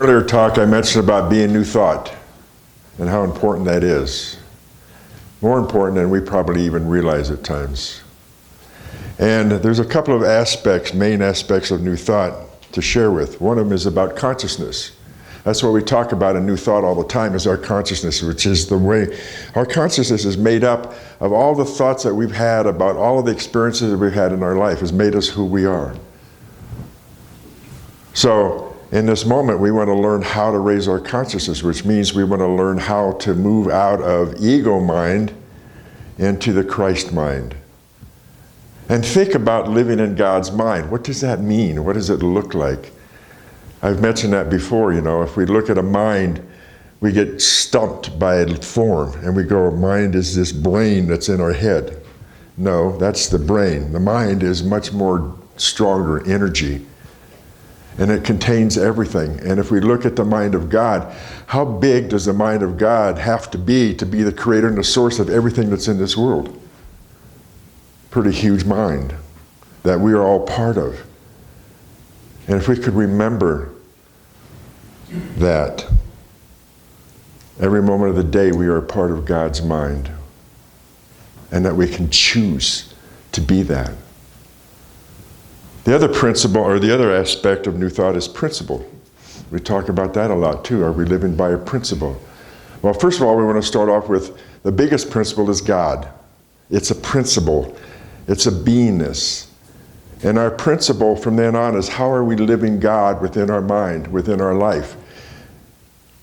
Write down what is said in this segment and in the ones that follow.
Earlier talk I mentioned about being new thought and how important that is. More important than we probably even realize at times. And there's a couple of aspects, main aspects of new thought to share with. One of them is about consciousness. That's what we talk about in new thought all the time, is our consciousness, which is the way our consciousness is made up of all the thoughts that we've had about all of the experiences that we've had in our life, has made us who we are. So in this moment, we want to learn how to raise our consciousness, which means we want to learn how to move out of ego mind into the Christ mind. And think about living in God's mind. What does that mean? What does it look like? I've mentioned that before, if we look at a mind, we get stumped by a form and we go, mind is this brain that's in our head. No, that's the brain. The mind is much more stronger energy. And it contains everything. And if we look at the mind of God, how big does the mind of God have to be the creator and the source of everything that's in this world? Pretty huge mind that we are all part of. And if we could remember that every moment of the day we are a part of God's mind, and that we can choose to be that. The other principle, or the other aspect of new thought, is principle. We talk about that a lot too. Are we living by a principle? Well, first of all, we want to start off with the biggest principle is God. It's a principle. It's a beingness. And our principle from then on is, how are we living God within our mind, within our life?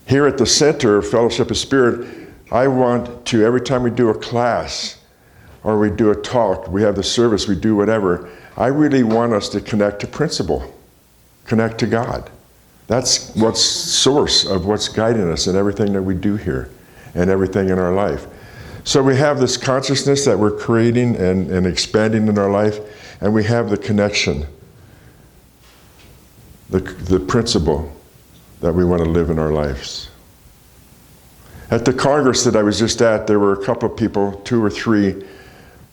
Here at the center of Fellowship of Spirit, I want to, every time we do a class or we do a talk, we have the service, we do whatever, I really want us to connect to principle, connect to God. That's what's source of what's guiding us in everything that we do here and everything in our life. So we have this consciousness that we're creating and expanding in our life, and we have the connection, the principle that we want to live in our lives. At the Congress that I was just at, there were a couple of people, 2 or 3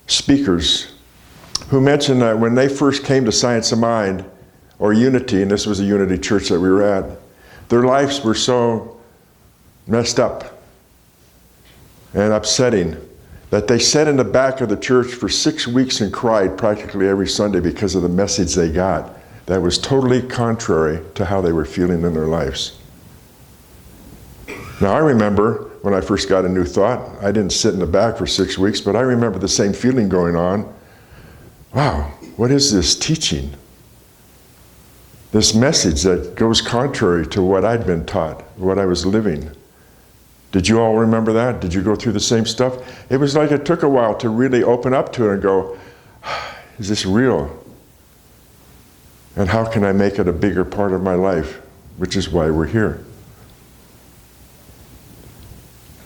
speakers, who mentioned that when they first came to Science of Mind, or Unity, and this was a Unity church that we were at, their lives were so messed up and upsetting that they sat in the back of the church for 6 weeks and cried practically every Sunday because of the message they got that was totally contrary to how they were feeling in their lives. Now, I remember when I first got a new thought, I didn't sit in the back for 6 weeks, but I remember the same feeling going on. Wow, what is this teaching? This message that goes contrary to what I'd been taught, what I was living. Did you all remember that? Did you go through the same stuff? It was like it took a while to really open up to it and go, is this real? And how can I make it a bigger part of my life? Which is why we're here.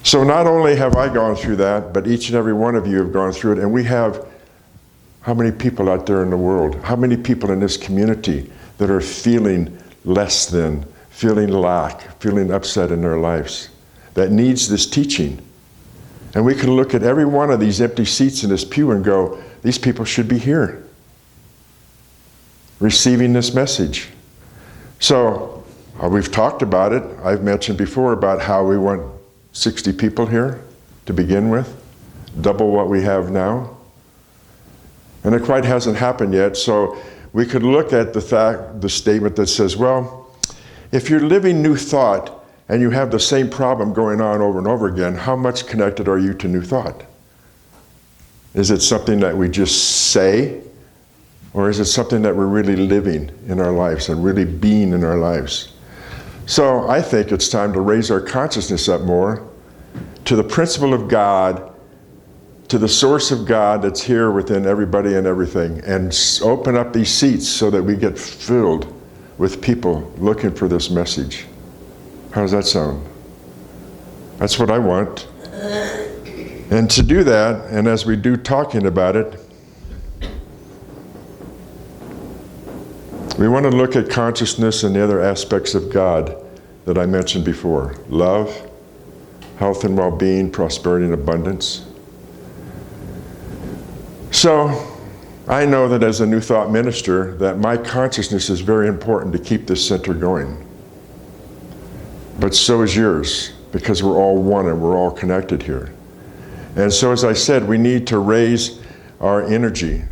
So not only have I gone through that, but each and every one of you have gone through it. And we have, how many people out there in the world? How many people in this community that are feeling less than, feeling lack, feeling upset in their lives, that needs this teaching? And we can look at every one of these empty seats in this pew and go, these people should be here, receiving this message. So we've talked about it. I've mentioned before about how we want 60 people here to begin with, double what we have now. And it quite hasn't happened yet, so we could look at the statement that says, well, if you're living new thought and you have the same problem going on over and over again, how much connected are you to new thought? Is it something that we just say, or is it something that we're really living in our lives and really being in our lives? So I think it's time to raise our consciousness up more to the principle of God, to the source of God that's here within everybody and everything, and open up these seats so that we get filled with people looking for this message. How does that sound? That's what I want. And to do that, and as we do talking about it, we want to look at consciousness and the other aspects of God that I mentioned before. Love, health and well-being, prosperity and abundance. So, I know that as a New Thought minister, that my consciousness is very important to keep this center going. but so is yours, because we're all one and we're all connected here. And so, as I said, we need to raise our energy.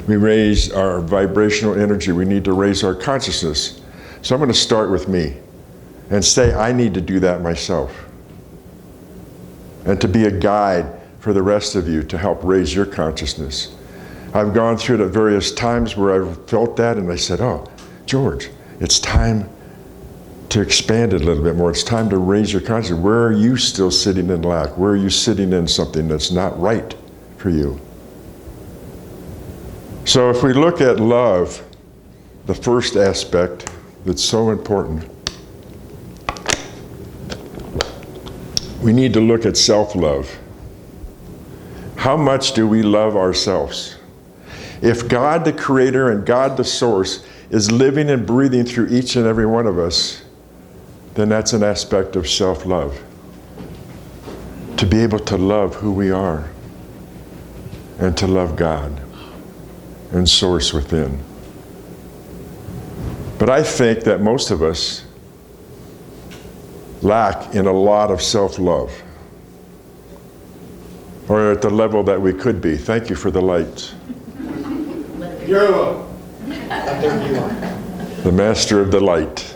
We raise our vibrational energy. We need to raise our consciousness. So I'm going to start with me and say I need to do that myself. And to be a guide for the rest of you to help raise your consciousness. I've gone through it at various times where I've felt that and I said, oh, George, it's time to expand it a little bit more. It's time to raise your consciousness. Where are you still sitting in lack? Where are you sitting in something that's not right for you? So if we look at love, the first aspect that's so important, we need to look at self-love. How much do we love ourselves? If God the Creator and God the Source is living and breathing through each and every one of us, then that's an aspect of self-love. To be able to love who we are and to love God and Source within. But I think that most of us lack in a lot of self-love, or at the level that we could be. Thank you for the lights. You're welcome. There you are. The master of the light.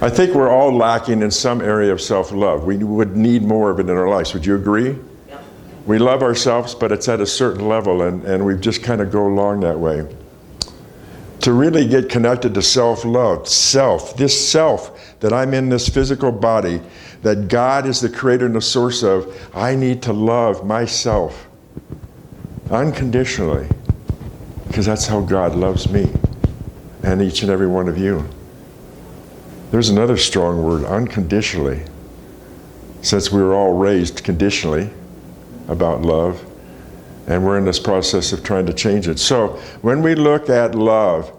I think we're all lacking in some area of self-love. We would need more of it in our lives. Would you agree? Yep. We love ourselves, but it's at a certain level, and we just kind of go along that way. To really get connected to self-love, this self that I'm in this physical body, that God is the creator and the source of, I need to love myself unconditionally, because that's how God loves me and each and every one of you. There's another strong word, unconditionally, since we were all raised conditionally about love, and we're in this process of trying to change it. So when we look at love,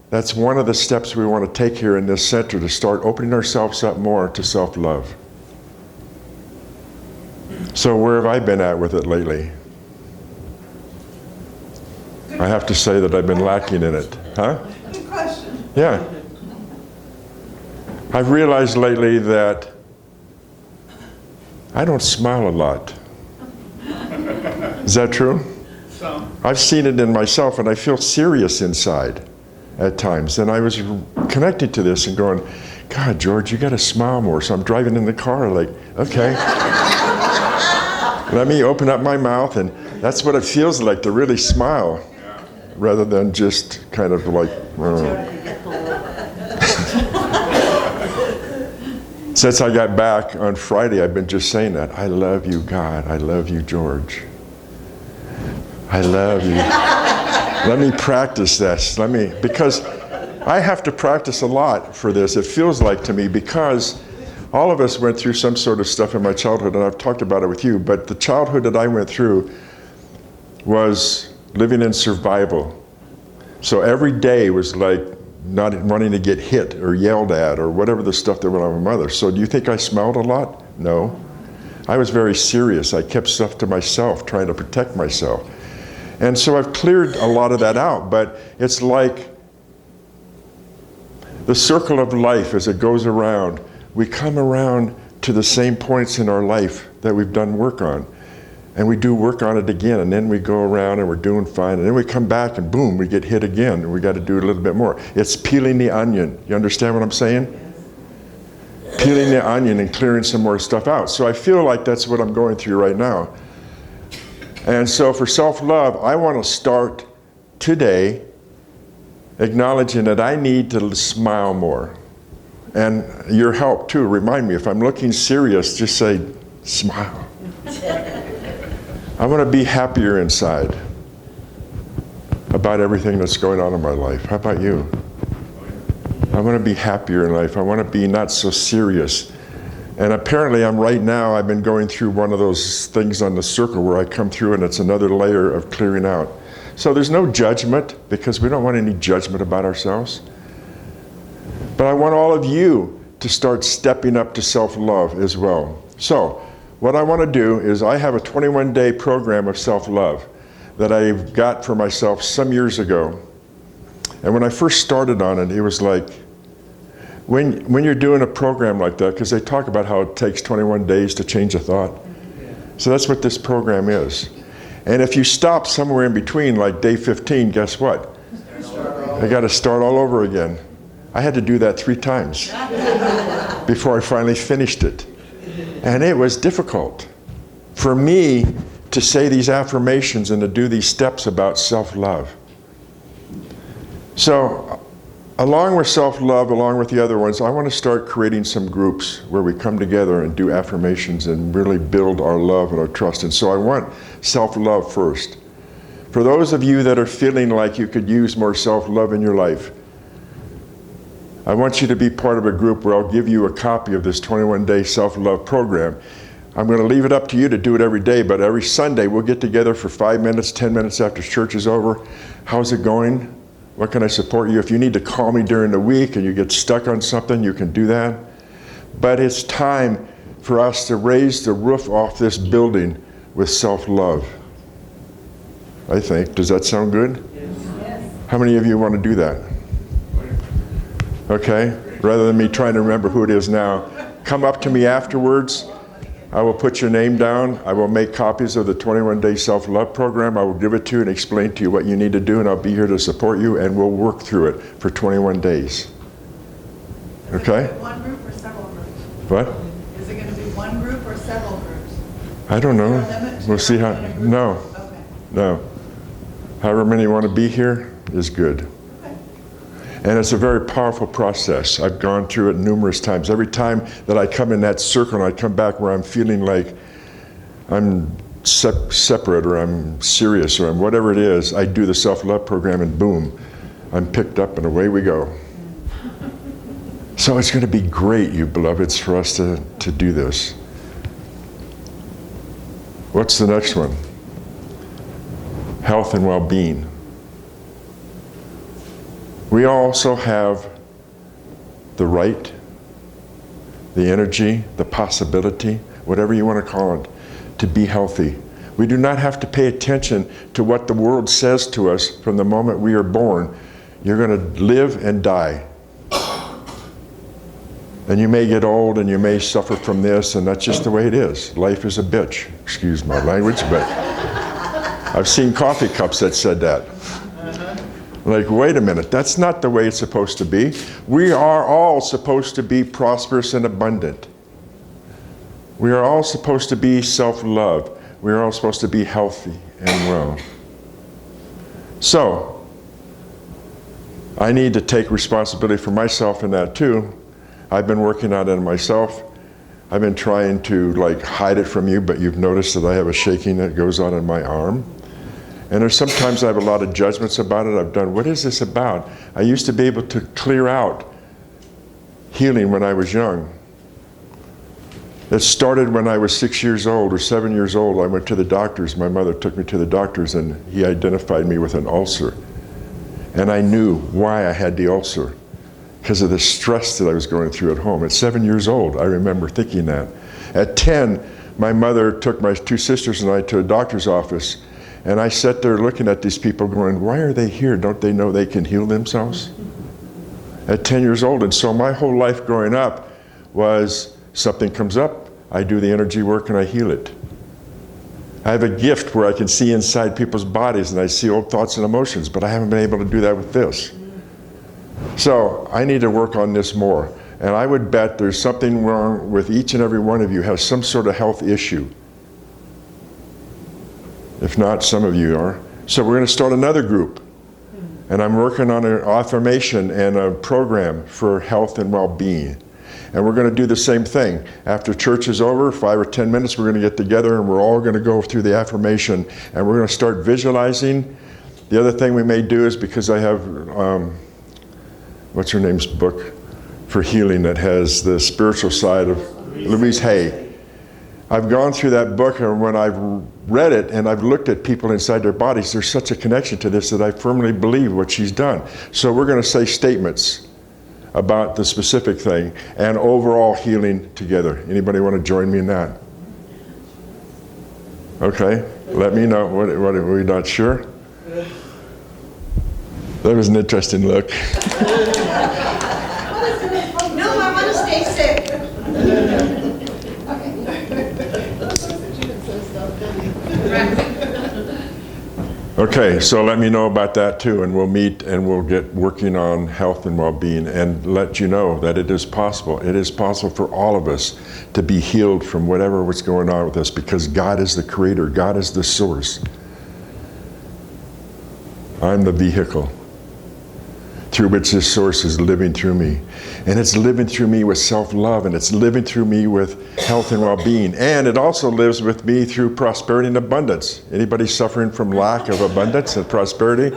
that's one of the steps we want to take here in this center, to start opening ourselves up more to self-love. So where have I been at with it lately? I have to say that I've been lacking in it. Huh? Good question. Yeah. I've realized lately that I don't smile a lot. Is that true? Some. I've seen it in myself, and I feel serious inside at times. And I was connected to this and going, God, George, you got to smile more. So I'm driving in the car like, okay. Let me open up my mouth, and that's what it feels like to really smile, rather than just kind of like, Since I got back on Friday, I've been just saying that. I love you, God. I love you, George. I love you. Let me practice this. Because I have to practice a lot for this, it feels like to me, because all of us went through some sort of stuff in my childhood, and I've talked about it with you, but the childhood that I went through was living in survival. So every day was like not wanting to get hit or yelled at or whatever the stuff that went on with my mother. So do you think I smiled a lot? No. I was very serious. I kept stuff to myself, trying to protect myself. And so I've cleared a lot of that out, but it's like the circle of life as it goes around. We come around to the same points in our life that we've done work on. And we do work on it again, and then we go around and we're doing fine, and then we come back and boom, we get hit again, and we got to do a little bit more. It's peeling the onion. You understand what I'm saying? Peeling the onion and clearing some more stuff out. So I feel like that's what I'm going through right now. And so for self-love, I want to start today acknowledging that I need to smile more. And your help too, remind me, if I'm looking serious, just say, smile. I want to be happier inside about everything that's going on in my life. How about you? I want to be happier in life. I want to be not so serious. And apparently I've been going through one of those things on the circle where I come through and it's another layer of clearing out. So there's no judgment, because we don't want any judgment about ourselves. But I want all of you to start stepping up to self-love as well. So what I want to do is I have a 21-day program of self-love that I got for myself some years ago. And when I first started on it, it was like, when you're doing a program like that, because they talk about how it takes 21 days to change a thought. So that's what this program is. And if you stop somewhere in between, like day 15, guess what? I got to start all over again. I had to do that 3 times before I finally finished it. And it was difficult for me to say these affirmations and to do these steps about self-love. So, along with self-love, along with the other ones, I want to start creating some groups where we come together and do affirmations and really build our love and our trust. And so I want self-love first. For those of you that are feeling like you could use more self-love in your life, I want you to be part of a group where I'll give you a copy of this 21-day self-love program. I'm going to leave it up to you to do it every day, but every Sunday we'll get together for 5 minutes, 10 minutes after church is over. How's it going? What can I support you? If you need to call me during the week and you get stuck on something, you can do that. But it's time for us to raise the roof off this building with self-love. I think. Does that sound good? Yes. How many of you want to do that? Okay? Rather than me trying to remember who it is now, come up to me afterwards. I will put your name down. I will make copies of the 21-day self-love program. I will give it to you and explain to you what you need to do, and I'll be here to support you, and we'll work through it for 21 days. Okay? Is it one group or several groups? What? Is it going to be one group or several groups? I don't know. Is there a limit to We'll see how. how many groups? No. Okay. No. However many want to be here is good. Okay. And it's a very powerful process. I've gone through it numerous times. Every time that I come in that circle and I come back where I'm feeling like I'm separate or I'm serious or I'm whatever it is, I do the self-love program and boom, I'm picked up and away we go. So it's going to be great, you beloveds, for us to do this. What's the next one? Health and well-being. We also have the right, the energy, the possibility, whatever you want to call it, to be healthy. We do not have to pay attention to what the world says to us from the moment we are born. You're going to live and die. And you may get old and you may suffer from this, and that's just the way it is. Life is a bitch. Excuse my language, but I've seen coffee cups that said that. Like, wait a minute, that's not the way it's supposed to be. We are all supposed to be prosperous and abundant. We are all supposed to be self-love. We are all supposed to be healthy and well. So, I need to take responsibility for myself in that too. I've been working on it myself. I've been trying to hide it from you, but you've noticed that I have a shaking that goes on in my arm. And there's sometimes I have a lot of judgments about it. I've done, what is this about? I used to be able to clear out healing when I was young. It started when I was 6 years old or 7 years old. I went to the doctors. My mother took me to the doctors and he identified me with an ulcer. And I knew why I had the ulcer, because of the stress that I was going through at home. At 7 years old, I remember thinking that. At 10, my mother took my 2 sisters and I to a doctor's office. And I sat there looking at these people going, why are they here? Don't they know they can heal themselves? At 10 years old. And so my whole life growing up was something comes up, I do the energy work and I heal it. I have a gift where I can see inside people's bodies and I see old thoughts and emotions, but I haven't been able to do that with this. So I need to work on this more. And I would bet there's something wrong with each and every one of you has some sort of health issue. If not, some of you are. So we're going to start another group. And I'm working on an affirmation and a program for health and well-being. And we're going to do the same thing. After church is over, 5 or 10 minutes, we're going to get together and we're all going to go through the affirmation. And we're going to start visualizing. The other thing we may do is, because I have, what's her name's book for healing that has the spiritual side of Louise Hay. I've gone through that book, and when I've read it and I've looked at people inside their bodies, there's such a connection to this that I firmly believe what she's done. So we're going to say statements about the specific thing and overall healing together. Anybody want to join me in that? Okay, let me know. What are we not sure? That was an interesting look. No, Basic. Okay, so let me know about that too, and we'll meet and we'll get working on health and well-being and let you know that it is possible. It is possible for all of us to be healed from whatever was going on with us because God is the creator, God is the source. I'm the vehicle through which this source is living through me. And it's living through me with self-love, and it's living through me with health and well-being. And it also lives with me through prosperity and abundance. Anybody suffering from lack of abundance and prosperity?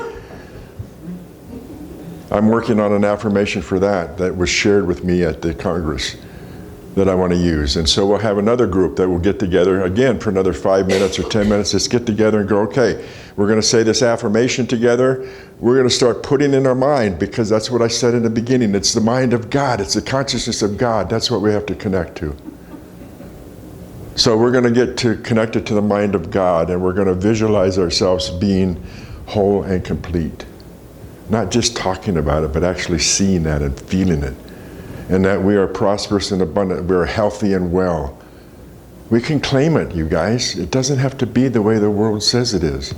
I'm working on an affirmation for that was shared with me at the Congress that I want to use. And so we'll have another group that will get together again for another 5 minutes or 10 minutes. Let's get together and go, okay, we're going to say this affirmation together. We're going to start putting in our mind, because that's what I said in the beginning. It's the mind of God. It's the consciousness of God. That's what we have to connect to. So we're going to get connected to the mind of God, and we're going to visualize ourselves being whole and complete. Not just talking about it, but actually seeing that and feeling it. And that we are prosperous and abundant. We are healthy and well. We can claim it, you guys. It doesn't have to be the way the world says it is.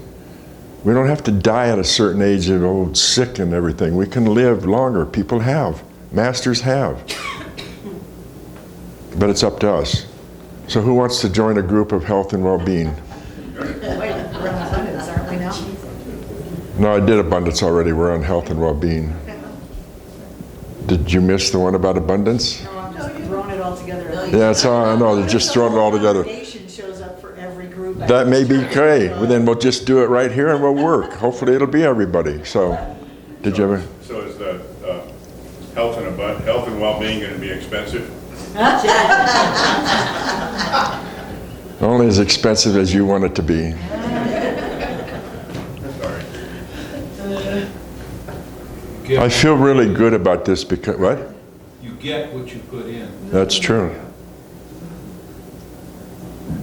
We don't have to die at a certain age and old, sick and everything. We can live longer. People have. Masters have. But it's up to us. So who wants to join a group of health and well-being? Wait, we're on abundance, aren't we now? No, I did abundance already. We're on health and well-being. Did you miss the one about abundance? No, I'm just throwing it all together. Yeah, it's all, I know, they're just throwing it all together. Foundation shows up for every group. That may be okay. Well, then we'll just do it right here and we'll work. Hopefully it'll be everybody. So, did you ever? So is the health and well-being going to be expensive? Only as expensive as you want it to be. Sorry. I feel really good about this because, what? You get what you put in. That's true.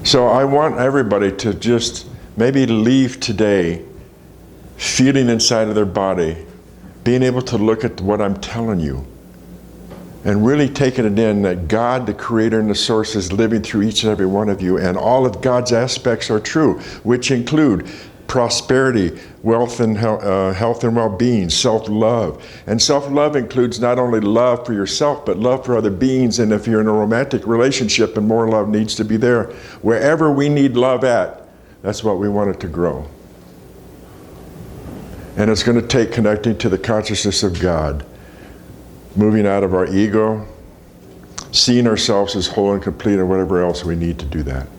So I want everybody to just maybe leave today feeling inside of their body, being able to look at what I'm telling you, and really taking it in that God, the creator and the source, is living through each and every one of you, and all of God's aspects are true, which include prosperity, wealth and health and well-being, self-love. And self-love includes not only love for yourself, but love for other beings. And if you're in a romantic relationship, and more love needs to be there. Wherever we need love at, that's what we want it to grow. And it's going to take connecting to the consciousness of God, moving out of our ego, seeing ourselves as whole and complete, and whatever else we need to do that.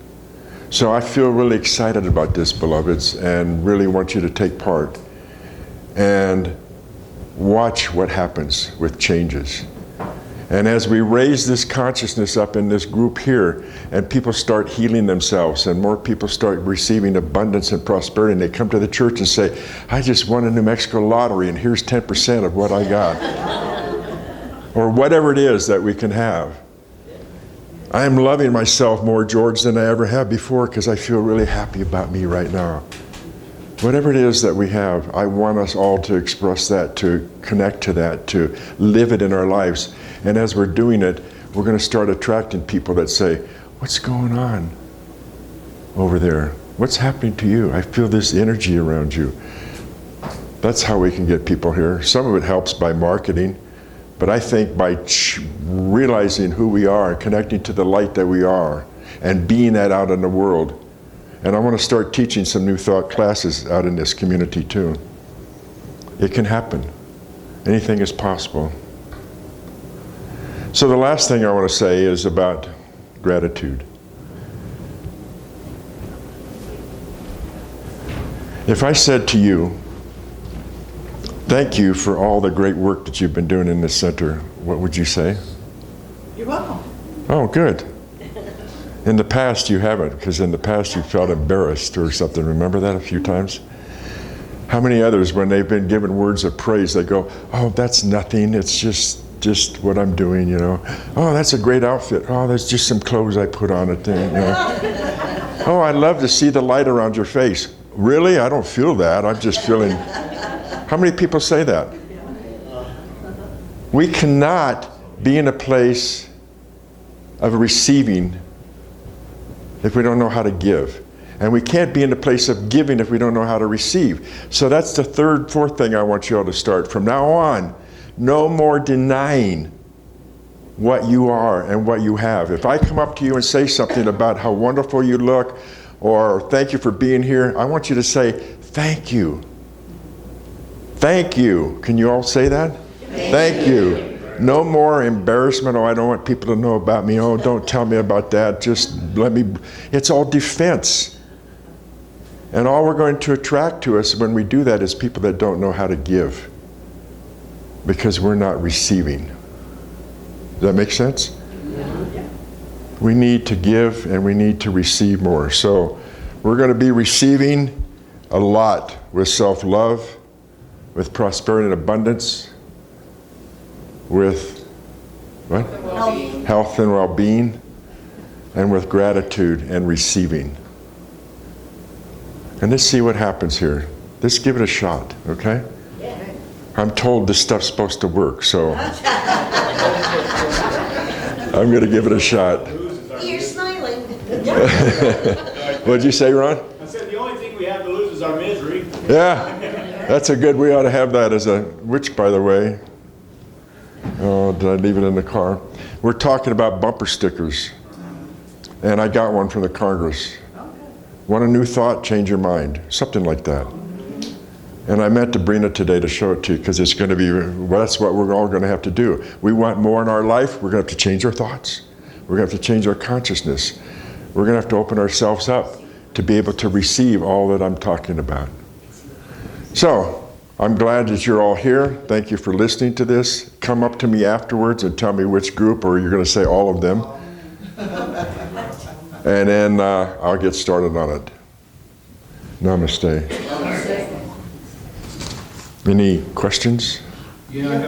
So I feel really excited about this, beloveds, and really want you to take part and watch what happens with changes. And as we raise this consciousness up in this group here, and people start healing themselves, and more people start receiving abundance and prosperity, and they come to the church and say, I just won a New Mexico lottery, and here's 10% of what I got. Or whatever it is that we can have. I am loving myself more, George, than I ever have before, because I feel really happy about me right now. Whatever it is that we have, I want us all to express that, to connect to that, to live it in our lives. And as we're doing it, we're going to start attracting people that say, what's going on over there? What's happening to you? I feel this energy around you. That's how we can get people here. Some of it helps by marketing. But I think by realizing who we are and connecting to the light that we are and being that out in the world. And I want to start teaching some new thought classes out in this community too. It can happen. Anything is possible. So the last thing I want to say is about gratitude. If I said to you, thank you for all the great work that you've been doing in this center, what would you say? You're welcome. Oh, good. In the past you haven't, because in the past you felt embarrassed or something. Remember that a few times? How many others, when they've been given words of praise, they go, oh, that's nothing, it's just what I'm doing, you know. Oh, that's a great outfit. Oh, that's just some clothes I put on it. You know? Oh, I love to see the light around your face. Really? I don't feel that. I'm just feeling... How many people say that? We cannot be in a place of receiving if we don't know how to give. And we can't be in the place of giving if we don't know how to receive. So that's the fourth thing I want you all to start. From now on, no more denying what you are and what you have. If I come up to you and say something about how wonderful you look, or thank you for being here, I want you to say, thank you. Thank you. Can you all say that? Thank you. No more embarrassment. Oh, I don't want people to know about me. Oh, don't tell me about that. Just let me. It's all defense. And all we're going to attract to us when we do that is people that don't know how to give, because we're not receiving. Does that make sense? Yeah. We need to give and we need to receive more. So we're going to be receiving a lot with self-love, with prosperity and abundance, with what? Health and well-being, and with gratitude and receiving. And let's see what happens here. Let's give it a shot, okay? Yeah. I'm told this stuff's supposed to work, so I'm going to give it a shot. You're smiling. What'd you say, Ron? I said the only thing we have to lose is our misery. Yeah, that's a good, we ought to have that as a, which, by the way, oh, did I leave it in the car? We're talking about bumper stickers. And I got one from the Congress. Want a new thought? Change your mind. Something like that. And I meant to bring it today to show it to you, because it's going to be, well, that's what we're all going to have to do. We want more in our life. We're going to have to change our thoughts. We're going to have to change our consciousness. We're going to have to open ourselves up to be able to receive all that I'm talking about. So, I'm glad that you're all here. Thank you for listening to this. Come up to me afterwards and tell me which group, or you're going to say all of them. And then I'll get started on it. Namaste. Any questions? Yeah, I have